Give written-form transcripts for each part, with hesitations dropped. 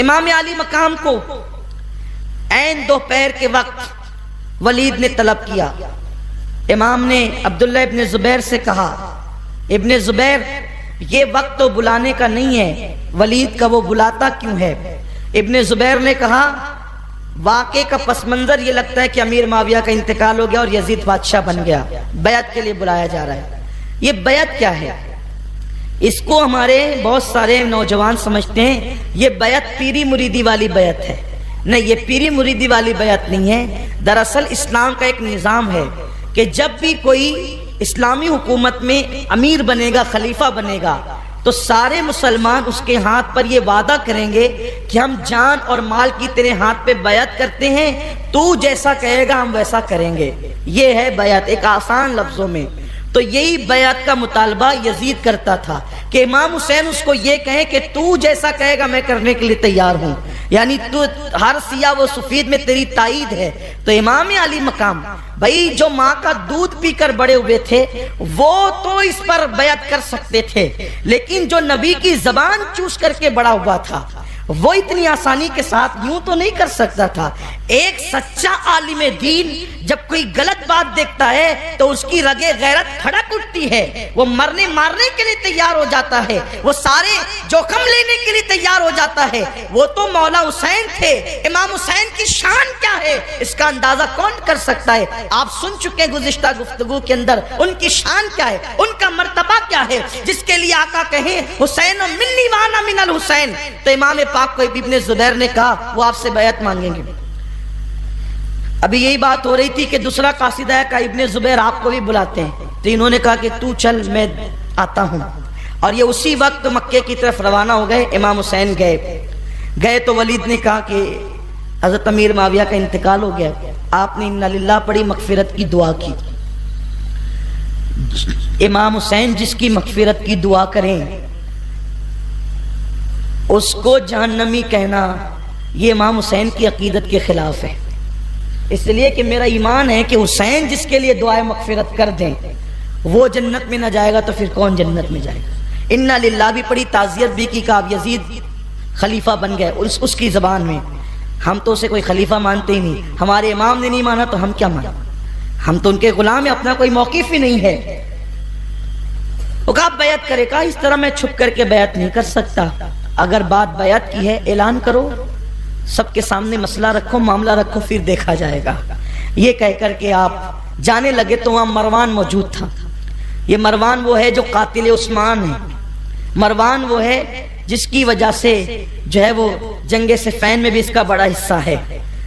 امام علی مقام کو عین دوپہر کے وقت ولید نے طلب کیا۔ امام نے عبداللہ ابن زبیر سے کہا، ابن زبیر یہ وقت تو بلانے کا نہیں ہے، ولید کا وہ بلاتا کیوں ہے؟ ابن زبیر نے کہا واقعے کا پس منظر یہ لگتا ہے کہ امیر معاویہ کا انتقال ہو گیا اور یزید بادشاہ بن گیا، بیعت کے لیے بلایا جا رہا ہے۔ یہ بیعت کیا ہے؟ اس کو ہمارے بہت سارے نوجوان سمجھتے ہیں یہ بیعت پیری مریدی والی بیعت ہے۔ نہیں، یہ پیری مریدی والی بیعت نہیں ہے۔ دراصل اسلام کا ایک نظام ہے کہ جب بھی کوئی اسلامی حکومت میں امیر بنے گا، خلیفہ بنے گا، تو سارے مسلمان اس کے ہاتھ پر یہ وعدہ کریں گے کہ ہم جان اور مال کی تیرے ہاتھ پہ بیعت کرتے ہیں، تو جیسا کہے گا ہم ویسا کریں گے۔ یہ ہے بیعت ایک آسان لفظوں میں۔ تو یہی بیعت کا مطالبہ یزید کرتا تھا کہ امام حسین اس کو یہ کہیں کہ تو جیسا کہے گا میں کرنے کے لیے تیار ہوں، یعنی تو ہر سیاہ و سفید میں تیری تائید ہے۔ تو امام علی مقام بھائی جو ماں کا دودھ پی کر بڑے ہوئے تھے وہ تو اس پر بیعت کر سکتے تھے، لیکن جو نبی کی زبان چوس کر کے بڑا ہوا تھا وہ اتنی آسانی کے ساتھ یوں تو نہیں کر سکتا تھا۔ ایک سچا عالم دین جب کوئی غلط بات دیکھتا ہے تو اس کی رگے غیرت کھڑک اٹھتی ہے، وہ مرنے مارنے کے لیے تیار ہو جاتا ہے، وہ سارے جوخم لینے کے لیے تیار ہو جاتا ہے۔ وہ تو مولا حسین تھے، امام حسین کی شان کیا ہے اس کا اندازہ کون کر سکتا ہے؟ آپ سن چکے گزشتہ گفتگو کے اندر ان کی شان کیا ہے، ان کا مرتبہ کیا ہے، جس کے لیے آقا کہیں حسین منی وانا من الحسین، تو امام پاک کو ابن زبیر نے کہا وہ آپ سے بیعت مانگیں گے۔ ابھی یہی بات ہو رہی تھی کہ دوسرا قاصدہ ہے کہ ابن زبیر آپ کو بھی بلاتے ہیں، تو انہوں نے کہا کہ تو چل میں آتا ہوں، اور یہ اسی وقت مکے کی طرف روانہ ہو گئے۔ امام حسین گئے تو ولید نے کہا کہ حضرت امیر معاویہ کا انتقال ہو گیا، آپ نے انا للہ پڑھی، مغفرت کی دعا کی۔ امام حسین جس کی مغفرت کی دعا کریں اس کو جہنمی کہنا یہ امام حسین کی عقیدت کے خلاف ہے، اس لیے کہ میرا ایمان ہے کہ حسین جس کے لیے دعائے مغفرت کر دیں وہ جنت میں نہ جائے گا تو پھر کون جنت میں جائے گا؟ انا للہ بھی پڑھی، تعزیت بھی کی کہ آپ یزید خلیفہ بن گئے اس کی زبان میں۔ ہم تو اسے کوئی خلیفہ مانتے ہی نہیں، ہمارے امام نے نہیں مانا تو ہم کیا مانا؟ ہم تو ان کے غلام ہیں، اپنا کوئی موقف ہی نہیں ہے۔ وہ کہا بیعت کرے، کہا اس طرح میں چھپ کر کے بیعت نہیں کر سکتا، اگر بات بیعت کی ہے اعلان کرو، سب کے سامنے مسئلہ رکھو، معاملہ رکھو، پھر دیکھا جائے گا۔ یہ کہہ کر کے آپ جانے لگے تو وہاں مروان موجود تھا۔ یہ مروان وہ ہے جو قاتل عثمان ہے، مروان وہ ہے جس کی وجہ سے جو ہے وہ جنگ صفین میں بھی اس کا بڑا حصہ ہے،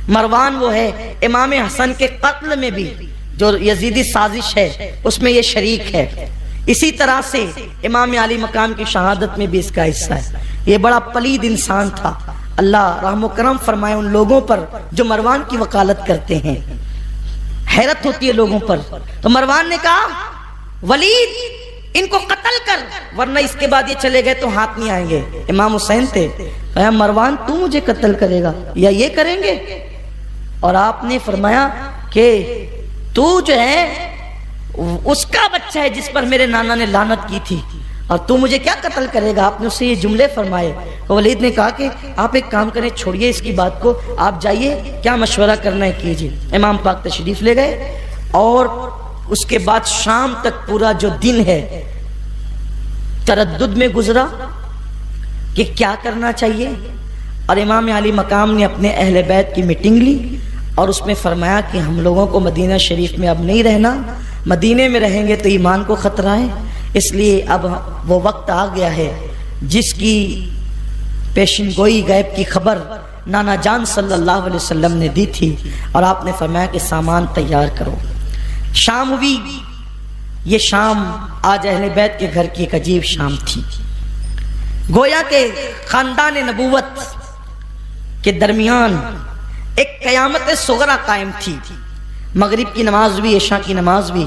مروان وہ ہے امام حسن کے قتل میں بھی جو یزیدی سازش ہے اس میں یہ شریک ہے، اسی طرح سے امام علی مقام کی شہادت میں بھی اس کا حصہ ہے۔ یہ بڑا پلید انسان تھا، اللہ رحم و کرم فرمائے ان لوگوں پر جو مروان کی وکالت کرتے ہیں، حیرت ہوتی ہے لوگوں پر۔ تو مروان نے کہا ولید ان کو قتل کر، ورنہ اس کے بعد یہ چلے گئے تو ہاتھ نہیں آئیں گے۔ امام حسین تھے، کہا مروان تو مجھے قتل کرے گا یا یہ کریں گے؟ اور آپ نے فرمایا کہ تو جو ہے اس کا بچہ ہے جس پر میرے نانا نے لعنت کی تھی، اور تو مجھے کیا قتل کرے گا؟ آپ نے اسے یہ جملے فرمائے۔ ولید نے کہا کہ آپ ایک کام کریں، چھوڑیے اس کی بات کو، آپ جائیے کیا مشورہ کرنا ہے کیجیے۔ امام پاک تشریف لے گئے اور اس کے بعد شام تک پورا جو دن ہے تردد میں گزرا کہ کیا کرنا چاہیے، اور امام علی مقام نے اپنے اہل بیت کی میٹنگ لی اور اس میں فرمایا کہ ہم لوگوں کو مدینہ شریف میں اب نہیں رہنا، مدینے میں رہیں گے تو ایمان کو خطرہ ہے، اس لیے اب وہ وقت آ گیا ہے جس کی پیشن گوئی غیب کی خبر نانا جان صلی اللہ علیہ وسلم نے دی تھی، اور آپ نے فرمایا کہ سامان تیار کرو۔ شام ہوئی، یہ شام آج اہل بیت کے گھر کی ایک عجیب شام تھی، گویا کہ خاندان نبوت کے درمیان ایک قیامت صغرا قائم تھی۔ مغرب کی نماز بھی، عشاء کی نماز بھی،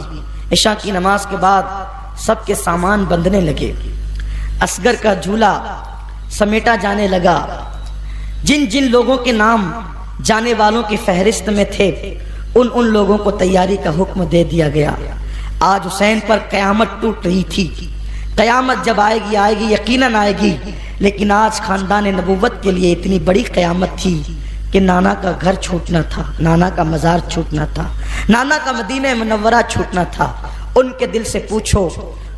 عشاء کی نماز کے بعد سب کے سامان بندھنے لگے، اصغر کا جھولا سمیٹا جانے لگا، جن جن لوگوں کے نام جانے والوں کی فہرست میں تھے ان لوگوں کو تیاری کا حکم دے دیا گیا۔ آج حسین پر قیامت ٹوٹ رہی تھی، قیامت جب آئے گی یقیناً آئے گی، لیکن آج خاندان نبوت کے لیے اتنی بڑی قیامت تھی کہ نانا کا گھر چھوٹنا تھا، نانا کا مزار چھوٹنا تھا، نانا کا مدینہ منورہ چھوٹنا تھا۔ ان کے دل سے پوچھو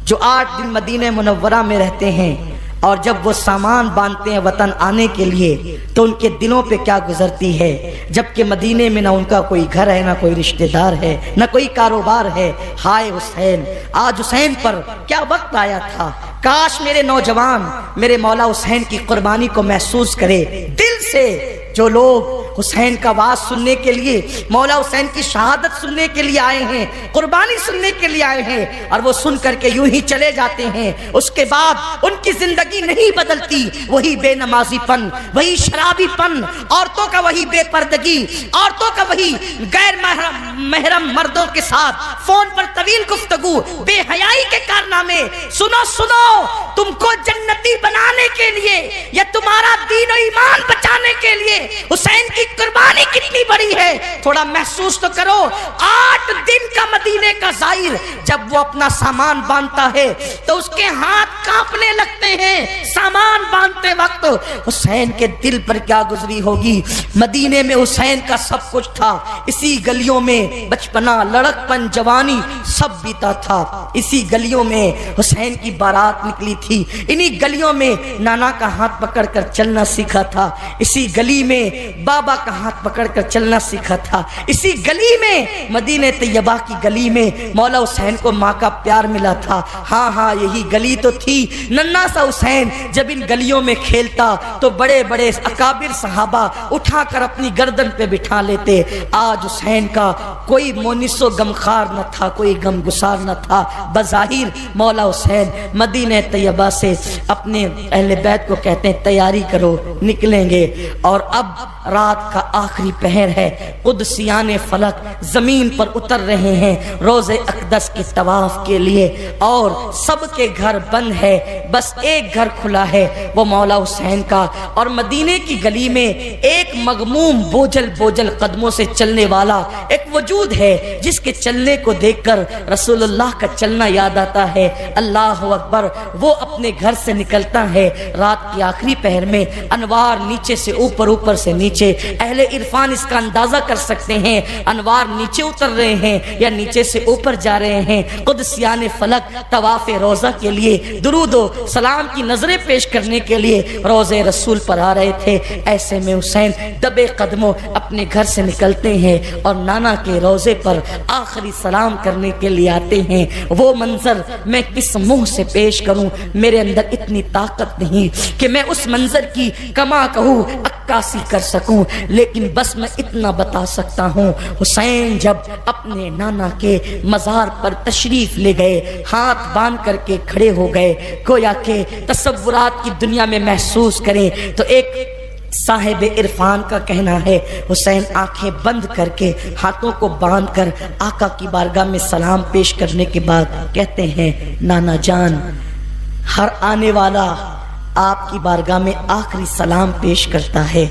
جو 8 دن مدینہ منورہ میں رہتے ہیں اور جب وہ سامان باندھتے ہیں وطن آنے کے لیے تو ان کے دلوں پہ کیا گزرتی ہے، جبکہ مدینے میں نہ ان کا کوئی گھر ہے، نہ کوئی رشتہ دار ہے، نہ کوئی کاروبار ہے۔ ہائے حسین، آج حسین پر کیا وقت آیا تھا، کاش میرے نوجوان میرے مولا حسین کی قربانی کو محسوس کرے دل سے۔ جو لوگ حسین کا آواز سننے کے لیے، مولا حسین کی شہادت سننے کے لیے آئے ہیں، قربانی سننے کے لیے آئے ہیں، اور وہ سن کر کے یوں ہی چلے جاتے ہیں، اس کے بعد ان کی زندگی نہیں بدلتی، وہی بے نمازی پن، وہی شرابی پن، عورتوں کا وہی بے پردگی، عورتوں کا وہی غیر محرم مردوں کے ساتھ فون پر طویل گفتگو، بے حیائی کے کارنامے۔ سنو سنو، تم کو جنتی بنانے کے لیے یا تمہارا دین و ایمان بچانے کے لیے حسین کی قربانی کتنی بڑی ہے، تھوڑا محسوس تو کرو۔ 8 دن کا مدینے کا زائر جب وہ اپنا سامان باندھتا ہے تو اس کے ہاتھ کانپنے لگتے ہیں سامان باندھتے وقت۔ حسین کے دل پر کیا گزری ہوگی۔ مدینے میں حسین کا سب کچھ تھا، اسی گلیوں میں بچپنا، لڑکپن، جوانی سب بیتا تھا، اسی گلیوں میں حسین کی بارات نکلی تھی، انہی گلیوں میں نانا کا ہاتھ پکڑ کر چلنا سیکھا تھا، اسی گلی میں بابا کا ہاتھ پکڑ کر چلنا سیکھا تھا، اسی گلی میں مدینہ طیبہ کی گلی میں مولا حسین کو ماں کا پیار ملا تھا۔ ہاں ہاں، یہی گلی تو تھی۔ ننھا سا حسین جب ان گلیوں میں کھیلتا تو بڑے بڑے اکابر صحابہ اٹھا کر اپنی گردن پہ بٹھا لیتے۔ آج حسین کا کوئی مونس و غمخوار نہ تھا، کوئی غم گسار نہ تھا۔ بظاہر مولا حسین مدینہ طیبہ سے اپنے اہل بیت کو کہتے ہیں تیاری کرو، نکلیں گے۔ اور اب رات کا آخری پہر ہے، قدسیان فلک زمین پر اتر رہے ہیں روضہ اقدس کے طواف کے لیے، اور سب کے گھر بند ہے، بس ایک گھر کھلا ہے، وہ مولا حسین کا۔ اور مدینے کی گلی میں ایک مغموم بوجھل بوجھل قدموں سے چلنے والا ایک وجود ہے جس کے چلنے کو دیکھ کر رسول اللہ کا چلنا یاد آتا ہے۔ اللہ اکبر، وہ اپنے گھر سے نکلتا ہے رات کی آخری پہر میں، انوار نیچے سے اوپر، اوپر سے نیچے۔ اہل عرفان اس کا اندازہ کر سکتے ہیں، انوار نیچے اتر رہے ہیں یا نیچے سے اوپر جا رہے ہیں۔ قدسیان فلک طواف روضہ کے لیے درود و سلام کی نظریں پیش کرنے کے لیے روضہ رسول پر آ رہے تھے۔ ایسے میں حسین دبے قدموں اپنے گھر سے نکلتے ہیں اور نانا کے روضے پر آخری سلام کرنے کے لیے آتے ہیں۔ وہ منظر میں کس منہ سے پیش کروں، میرے اندر اتنی طاقت نہیں کہ میں اس منظر کی کما کہوں عکاسی کر سکوں، لیکن بس میں اتنا بتا سکتا ہوں، حسین جب اپنے نانا کے مزار پر تشریف لے گئے، ہاتھ باندھ کر کے کھڑے ہو گئے، گویا کہ تصورات کی دنیا میں محسوس کریں تو ایک صاحب عرفان کا کہنا ہے حسین آنکھیں بند کر کے ہاتھوں کو باندھ کر آقا کی بارگاہ میں سلام پیش کرنے کے بعد کہتے ہیں نانا جان، ہر آنے والا آپ کی بارگاہ میں آخری سلام پیش کرتا ہے،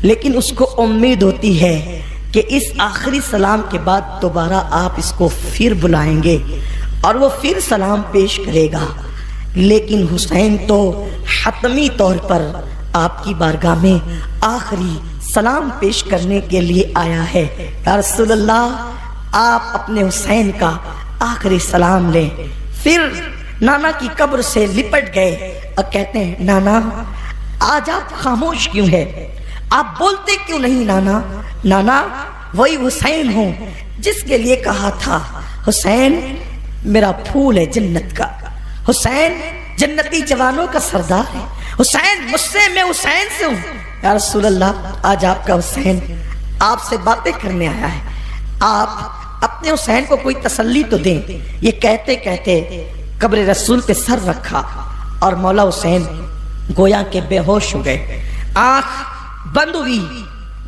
لیکن اس کو امید ہوتی ہے کہ اس آخری سلام کے بعد دوبارہ آپ اس کو پھر بلائیں گے اور وہ پھر سلام پیش کرے گا، لیکن حسین تو حتمی طور پر آپ کی بارگاہ میں آخری سلام پیش کرنے کے لیے آیا ہے۔ یا رسول اللہ، آپ اپنے حسین کا آخری سلام لیں۔ پھر نانا کی قبر سے لپٹ گئے اور کہتے ہیں نانا آج آپ خاموش کیوں ہے، آپ بولتے کیوں نہیں نانا؟ نانا وہی حسین ہوں جس کے لیے کہا تھا حسین میرا پھول ہے جنت کا، حسین جنتی جوانوں کا سردار ہے، حسین مجھ سے، میں حسین سے ہوں۔ یا رسول اللہ، آج آپ کا حسین آپ سے باتیں کرنے آیا ہے، آپ اپنے حسین کو کوئی تسلی تو دیں۔ یہ کہتے کہتے قبر رسول پہ سر رکھا اور مولا حسین گویا کے بے ہوش ہو گئے، آنکھ بند ہوئی،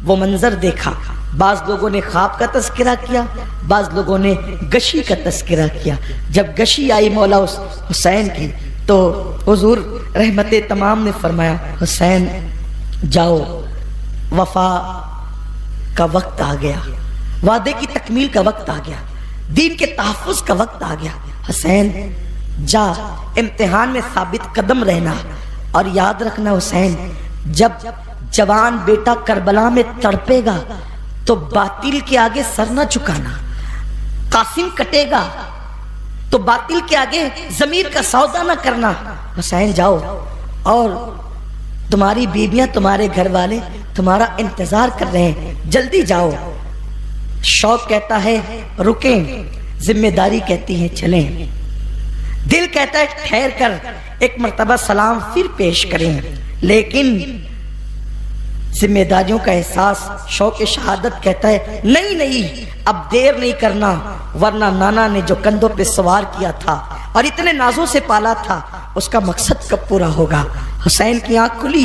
وہ منظر دیکھا۔ بعض لوگوں نے خواب کا تذکرہ کیا، بعض لوگوں نے گشی کا تذکرہ کیا۔ جب گشی آئی مولا حسین کی تو حضور رحمت تمام نے فرمایا حسین جاؤ، وفا کا وقت آ گیا، وعدے کی تکمیل کا وقت آ گیا، دین کے تحفظ کا وقت آ گیا۔ حسین جا امتحان میں ثابت قدم رہنا، اور یاد رکھنا حسین، جب جوان بیٹا کربلا میں تڑپے گا تو باطل کے آگے سر نہ جھکانا، قاسم کٹے گا تو باطل کے آگے ضمیر کا سودا نہ کرنا۔ حسین جاؤ، اور تمہاری بیویاں تمہارے گھر والے تمہارا انتظار کر رہے ہیں، جلدی جاؤ۔ شوق کہتا ہے رکیں، ذمہ داری کہتی ہے چلیں، دل کہتا ہے ٹھہر کر ایک مرتبہ سلام پھر پیش کریں، لیکن ذمہ داریوں کا احساس شوق شہادت کہتا ہے نہیں نہیں، اب دیر نہیں کرنا، ورنہ نانا نے جو کندھوں پہ سوار کیا تھا اور اتنے نازوں سے پالا تھا اس کا مقصد کب پورا ہوگا۔ حسین کی آنکھ کھلی،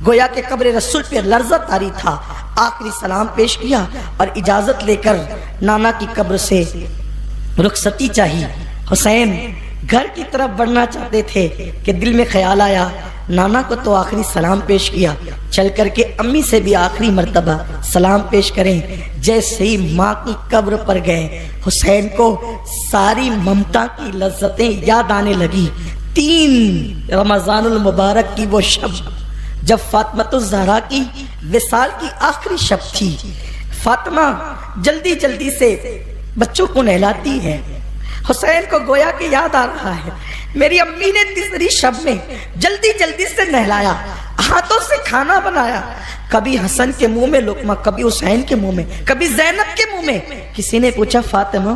گویا کہ قبر رسول پہ لرزہ طاری تھا، آخری سلام پیش کیا اور اجازت لے کر نانا کی قبر سے رخصتی چاہی۔ حسین گھر کی طرف بڑھنا چاہتے تھے کہ دل میں خیال آیا نانا کو تو آخری سلام پیش کیا، چل کر کے امی سے بھی آخری مرتبہ سلام پیش کریں۔ جیسے ہی ماں کی قبر پر گئے، حسین کو ساری ممتا کی لذتیں یاد آنے لگی۔ 3 رمضان المبارک کی وہ شب جب فاطمہ الزہرا کی وصال کی آخری شب تھی، فاطمہ جلدی جلدی سے بچوں کو نہلاتی ہے، حسین کو گویا کہ یاد آ رہا ہے میری امی نے تیسری شب میں جلدی جلدی سے نہلایا، ہاتھوں سے کھانا بنایا، کبھی حسن کے منہ میں لقمہ، کبھی حسین کے منہ میں، کبھی زینب کے منہ میں۔ کسی نے پوچھا فاطمہ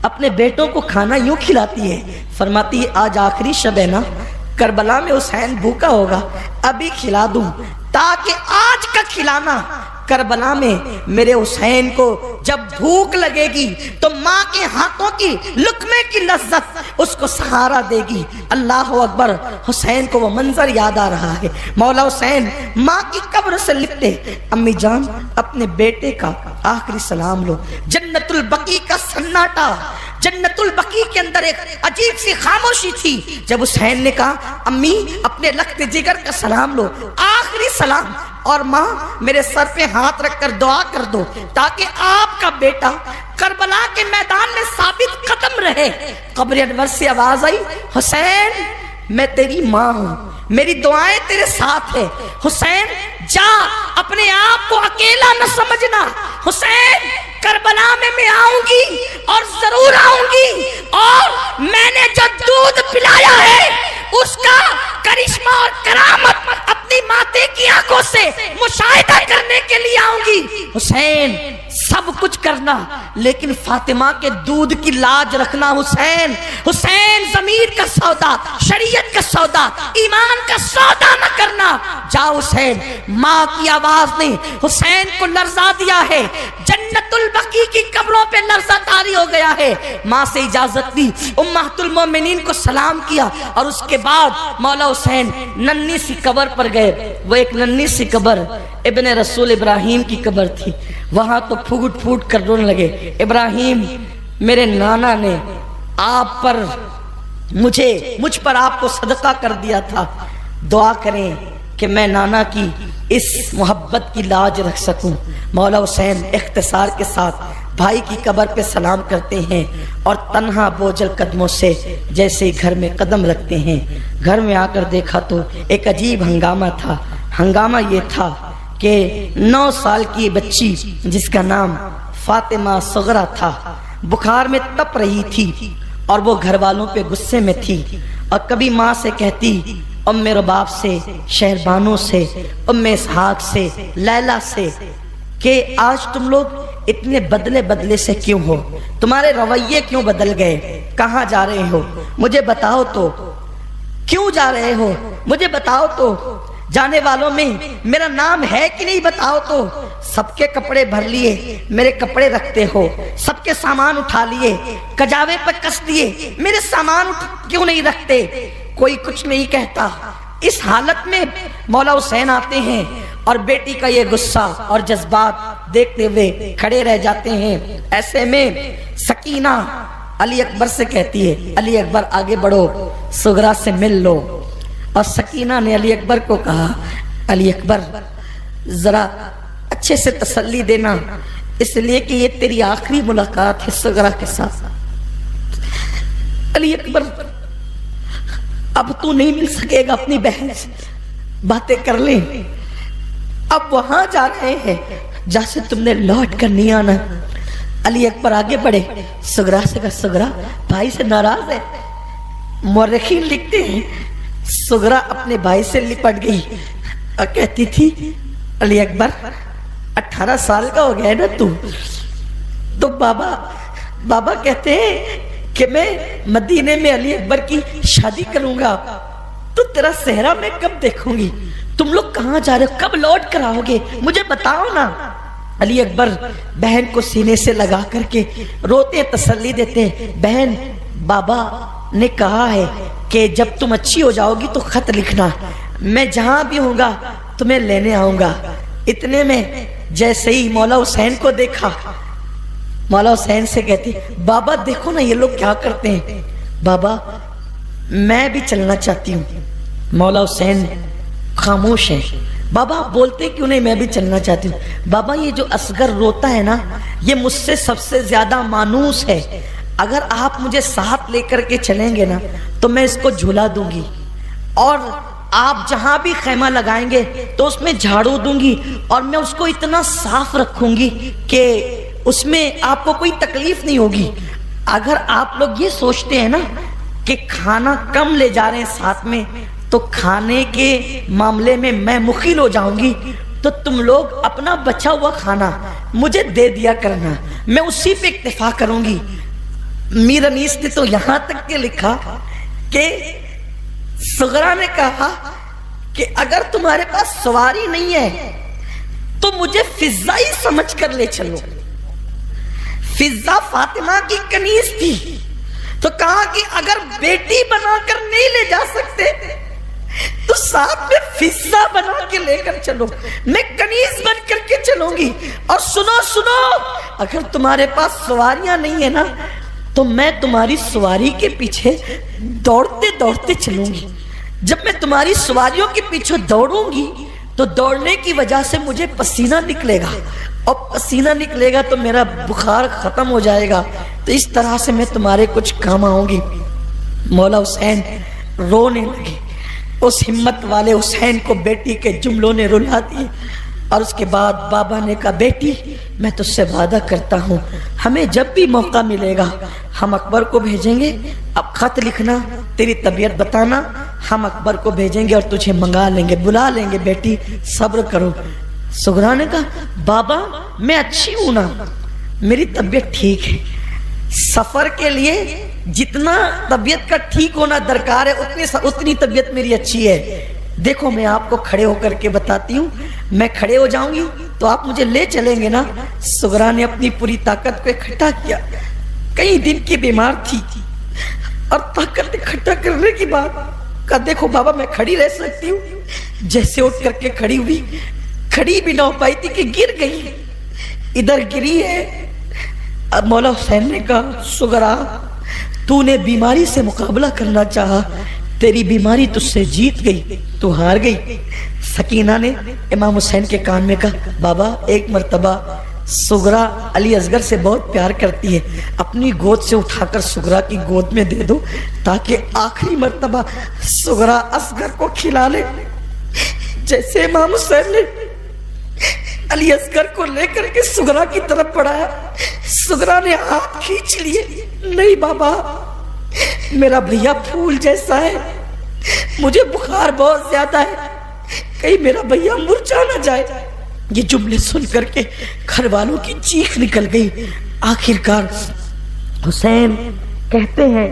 اپنے بیٹوں کو کھانا یوں کھلاتی ہے؟ فرماتی ہے آج آخری شب ہے نا، کربلا میں حسین بھوکا ہوگا، ابھی کھلا دوں تاکہ آج کا کھلانا کربلا میں میرے حسین کو جب بھوک لگے گی تو ماں کے ہاتھوں کی لقمے کی لذت اس کو سہارا دے گی۔ اللہ اکبر، حسین کو وہ منظر یاد آ رہا ہے، مولا حسین ماں کی قبر سے لپٹے، امی جان اپنے بیٹے کا آخری سلام لو۔ جنت البقیع کا سناٹا، جنت البقیع کے اندر ایک عجیب سی خاموشی تھی۔ جب حسین نے کہا امی اپنے لخت جگر کا سلام لو، آخری سلام، اور ماں میرے سر پہ ہاتھ رکھ کر دعا کر دو تاکہ آپ کا بیٹا کربلا کے میدان میں ثابت قدم رہے۔ قبر انور سے آواز آئی حسین میں تیری ماں ہوں، میری دعائیں تیرے ساتھ ہیں، حسین جا اپنے آپ کو اکیلا نہ سمجھنا، حسین کربلا میں آؤں گی اور ضرور آؤں گی، اور میں نے جو دودھ پلایا ہے اس کا کرشمہ اور کرامت اپنی ماتے کی آنکھوں سے مشاہدہ کرنے کے لیے آؤں گی۔ حسین سب کچھ کرنا لیکن فاطمہ کے دودھ کی لاج رکھنا۔ حسین حسین ضمیر کا سودا، شریعت کا سودا، ایمان کا سودا نہ کرنا۔ جا حسین، ماں کی آواز نے حسین کو لرزا دیا ہے، جنت البقیع کی قبروں پہ لرزہ طاری ہو گیا ہے۔ ماں سے اجازت لی، امہات المومنین کو سلام کیا، اور اس کے بعد مولا حسین ننھی سی قبر پر گئے۔ وہ ایک ننھی سی قبر ابن رسول ابراہیم کی قبر تھی، وہاں تو پھوٹ پھوٹ کر رونے لگے، ابراہیم میرے نانا نے آپ پر مجھ پر آپ کو صدقہ کر دیا تھا، دعا کریں کہ میں نانا کی اس محبت کی لاج رکھ سکوں۔ مولا حسین اختصار کے ساتھ بھائی کی قبر پہ سلام کرتے ہیں اور تنہا بوجھل قدموں سے جیسے ہی گھر میں قدم رکھتے ہیں، گھر میں آ کر دیکھا تو ایک عجیب ہنگامہ تھا۔ ہنگامہ یہ تھا کہ 9 سال کی بچی جس کا نام فاطمہ صغرا تھا بخار میں تپ رہی تھی، اور وہ گھر والوں پہ غصے میں تھی، اور کبھی ماں سے کہتی، ام رباب سے، شہربانوں سے، ام اسحاق سے، لیلا سے، کہ آج تم لوگ اتنے بدلے سے کیوں ہو؟ تمہارے رویے کیوں بدل گئے؟ کہاں جا رہے ہو؟ مجھے بتاؤ تو، کیوں جا رہے ہو؟ مجھے بتاؤ تو، جانے والوں میں میرا نام ہے کہ نہیں بتاؤ تو؟ سب کے کپڑے بھر لیے، میرے کپڑے رکھتے ہو، سب کے سامان اٹھا لیے، کجاوے پر کس دیے، میرے سامان کیوں نہیں رکھتے؟ کوئی کچھ نہیں کہتا۔ اس حالت میں مولا حسین آتے ہیں اور بیٹی کا یہ غصہ اور جذبات دیکھتے ہوئے کھڑے رہ جاتے ہیں۔ ایسے میں سکینہ علی اکبر سے کہتی ہے علی اکبر آگے بڑھو، صغرا سے مل لو، اور سکینہ نے علی اکبر کو کہا علی اکبر ذرا اچھے سے تسلی دینا، اس لیے کہ یہ تیری آخری ملاقات ہے صغرا کے ساتھ۔ علی اکبر اب تو نہیں مل سکے گا اپنی بہن سے, باتیں کر لیں. اب وہاں جا رہے ہیں جہاں سے تم نے لوٹ کر نہیں آنا. علی اکبر آگے بڑھے, سغرا سے کہا سغرا بھائی سے ناراض ہے. مورخین لکھتے ہیں سغرا اپنے بھائی سے لپٹ گئی اور کہتی تھی علی اکبر 18 سال کا ہو گیا ہے نا تو بابا کہتے ہیں کہ میں مدینے میں علی اکبر کی شادی کروں گا, تو تیرا صحرا میں کب دیکھوں گی؟ تم لوگ کہاں جا رہے ہو, کب لوٹ کر آؤ گے, مجھے بتاؤ نا. علی اکبر بہن کو سینے سے لگا کر کے روتے تسلی دیتے, بہن بابا نے کہا ہے کہ جب تم اچھی ہو جاؤ گی تو خط لکھنا, میں جہاں بھی ہوں گا تمہیں لینے آؤں گا. اتنے میں جیسے ہی مولا حسین کو دیکھا, مولا حسین سے کہتی بابا دیکھو نا یہ لوگ کیا کرتے ہیں, بابا میں بھی چلنا چاہتی ہوں. مولا حسین خاموش ہے. بابا بولتے کیوں نہیں میں بھی چلنا چاہتی ہوں؟ بابا یہ جو اصغر روتا ہے نا یہ مجھ سے سب سے زیادہ مانوس ہے, اگر آپ مجھے ساتھ لے کر کے چلیں گے نا تو میں اس کو جھلا دوں گی, اور آپ جہاں بھی خیمہ لگائیں گے تو اس میں جھاڑو دوں گی, اور میں اس کو اتنا صاف رکھوں گی کہ اس میں آپ کو کوئی تکلیف نہیں ہوگی. اگر آپ لوگ یہ سوچتے ہیں نا کہ کھانا کم لے جا رہے ہیں ساتھ میں تو کھانے کے معاملے میں میں مخل ہو جاؤں گی, تو تم لوگ اپنا بچا ہوا کھانا مجھے دے دیا کرنا, میں اسی پہ اکتفا کروں گی. میر انیس نے تو یہاں تک کہ لکھا کہ سغرا نے کہا کہ اگر تمہارے پاس سواری نہیں ہے تو مجھے فضائی سمجھ کر لے چلو. فضا فاطمہ کی کنیز تھی, تو کہا کہ اگر بیٹی بنا کر نہیں لے جا سکتے تو ساتھ میں فضا بنا کے لے کر چلو, میں کنیز بن کر کے چلوں گی. اور سنو اگر تمہارے پاس سواریاں نہیں ہے نا تو میں تمہاری سواری کے پیچھے دوڑتے دوڑتے چلوں گی. جب میں تمہاری سواریوں کے پیچھے دوڑوں گی تو دوڑنے کی وجہ سے مجھے پسینہ نکلے گا, اور پسینہ نکلے گا تو میرا بخار ختم ہو جائے گا, تو اس طرح سے میں تمہارے کچھ کام آؤں گی. مولا حسین رونے لگے. اس ہمت والے حسین کو بیٹی کے جملوں نے رلا دیے, اور اس کے بعد بابا نے کہا بیٹی میں تجھ سے وعدہ کرتا ہوں ہمیں جب بھی موقع ملے گا ہم اکبر کو بھیجیں گے, اب خط لکھنا, تیری طبیعت بتانا, ہم اکبر کو بھیجیں گے اور تجھے منگا لیں گے, بلا لیں گے, بیٹی صبر کرو. سغرا نے کہا بابا میں اچھی ہوں نا, میری طبیعت ٹھیک ہے, سفر کے لیے جتنا طبیعت کا ٹھیک ہونا درکار ہے اتنی طبیعت میری اچھی ہے. دیکھو میں آپ کو کھڑے ہو کر کے بتاتی ہوں, میں کھڑے ہو جاؤں گی تو آپ مجھے لے چلیں گے نا. سغرا نے اپنی پوری طاقت کو اکٹھا کیا, کئی دن کی بیمار تھی, اور طاقت اکٹھا کرنے کی بات کہا دیکھو بابا میں کھڑی رہ سکتی ہوں. جیسے اٹھ کر کے کھڑی ہوئی, کھڑی بھی نہ ہو پائی تھی کہ گر گئی, ادھر گری ہے. اب مولا حسین نے کہا سغرا تو نے بیماری سے مقابلہ کرنا چاہا, تیری بیماری تجھ سے جیت گئی, تو ہار گئی. سکینہ نے امام حسین کے کان میں کہا بابا ایک مرتبہ سغرا علی اصغر سے بہت پیار کرتی ہے, اپنی گود سے اٹھا کر سغرا کی گود میں دے دو تاکہ آخری مرتبہ سغرا اصغر کو کھلا لے. جیسے امام حسین نے علی اصغر کو لے کر کے سغرا کی طرف بڑھایا, سغرا نے ہاتھ کھینچ لیے, نہیں بابا میرا بھیا پھول جیسا ہے, مجھے بخار بہت زیادہ ہے, کہیں میرا بھیا مرجھا نہ جائے. یہ جملے سن کر کے گھر والوں کی چیخ نکل گئی. آخرکار حسین کہتے ہیں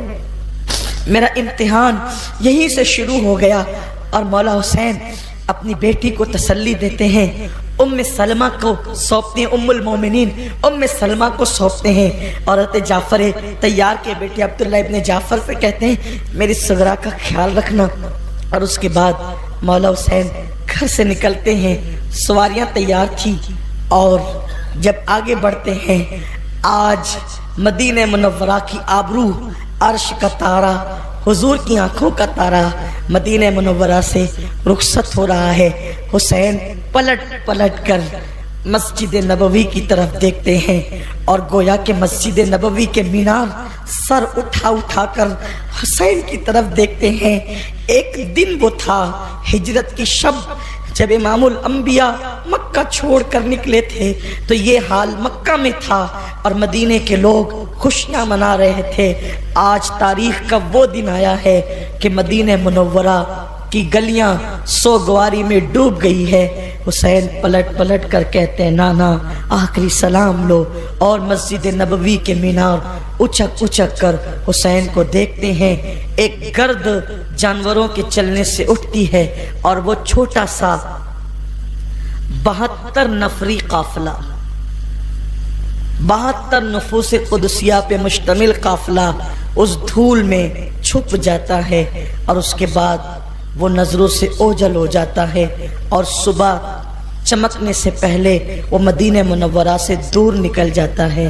میرا امتحان یہیں سے شروع ہو گیا, اور مولا حسین اپنی بیٹی کو تسلی دیتے ہیں, ام سلمہ کو سونپتے ہیں, ام المومنین ام سلمہ کو سونپتے ہیں. عورت جعفر طیار کے بیٹے عبداللہ ابن جعفر سے کہتے ہیں میری سغرا کا خیال رکھنا. اور اس کے بعد مولا حسین گھر سے نکلتے ہیں, سواریاں تیار تھی, اور جب آگے بڑھتے ہیں آج مدینہ منورہ کی آبرو, عرش کا تارا, حضور کی آنکھوں کا تارا مدینہ منورہ سے رخصت ہو رہا ہے. حسین پلٹ پلٹ کر مسجد نبوی کی طرف دیکھتے ہیں اور گویا کہ مسجد نبوی کے مینار سر اٹھا اٹھا کر حسین کی طرف دیکھتے ہیں۔ ایک دن وہ تھا ہجرت کی شب، جب امام الانبیاء مکہ چھوڑ کر نکلے تھے تو یہ حال مکہ میں تھا اور مدینے کے لوگ خوشیاں منا رہے تھے۔ آج تاریخ کا وہ دن آیا ہے کہ مدینہ منورہ کی گلیاں سوگواری میں ڈوب گئی ہے۔ حسین پلٹ پلٹ کر کہتے ہیں نانا آخری سلام لو، اور مسجد نبوی کے مینار اچک اچک کر حسین کو دیکھتے ہیں۔ ایک گرد جانوروں کے چلنے سے اٹھتی ہے اور وہ چھوٹا سا 72 نفری قافلہ، 72 نفوس قدسیہ پہ مشتمل قافلہ اس دھول میں چھپ جاتا ہے، اور اس کے بعد وہ نظروں سے اوجھل ہو جاتا ہے، اور صبح چمکنے سے پہلے وہ مدینہ منورہ سے دور نکل جاتا ہے۔